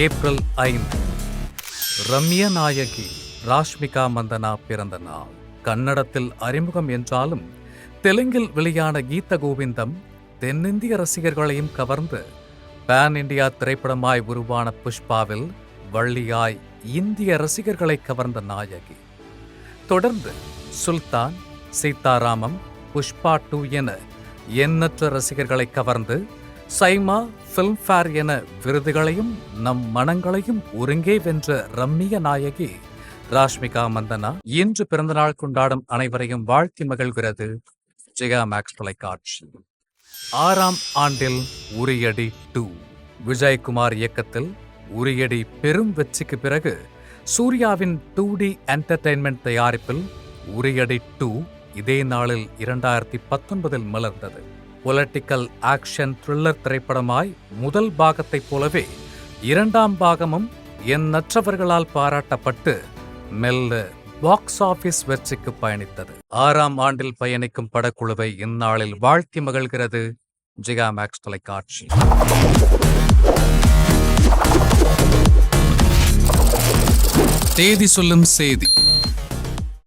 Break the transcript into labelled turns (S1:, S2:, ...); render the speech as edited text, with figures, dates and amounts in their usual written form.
S1: April 5 Ramya நாயகி ராஷ்மிகா மந்தனா பிறந்த நாள். கன்னடத்தில் அறிமுகம் என்றாலும் தெலுங்கில் வெளியான கீத கோவிந்தம் தென்னிந்திய ரசிகர்களையும் கவர்ந்து பேன் இண்டியா திரைப்படமாய் உருவான புஷ்பாவில் வள்ளியாய் இந்திய ரசிகர்களை கவர்ந்த நாயகி. தொடர்ந்து சுல்தான், சீதாராமம், புஷ்பா 2 என எண்ணற்ற ரசிகர்களை கவர்ந்து சைமா, ஃபில்ம்ஃபேர் என விருதுகளையும் நம் மனங்களையும் ஒருங்கே வென்ற ரம்மிய நாயகி ராஷ்மிகா மந்தனா இன்று பிறந்தநாள் கொண்டாடும் அனைவரையும் வாழ்த்தி மகிழ்கிறது ஜெயா மேக்ஸ் தொலைக்காட்சி. 6ஆம் ஆண்டில் உரியடி 2 விஜயகுமார் இயக்கத்தில் உரியடி பெரும் வெற்றிக்கு பிறகு சூர்யாவின் 2D என்டர்டெயின்மெண்ட் தயாரிப்பில் உரியடி 2 இதே நாளில் 2019 மலர்ந்தது. பொலிட்டிக்கல் ஆக்ஷன் த்ரில்லர் திரைப்படமாய் முதல் பாகத்தைப் போலவே 2ஆம் பாகமும் எண்ணற்றவர்களால் பாராட்டப்பட்டு மெல்ல பாக்ஸ் ஆபீஸ் வெற்றிக்கு பயணித்தது. 6ஆம் ஆண்டில் பயணிக்கும் படக்குழுவை இந்நாளில் வாழ்த்தி மகிழ்கிறது ஜெயா மேக்ஸ் தொலைக்காட்சி. தேதி சொல்லும் செய்தி.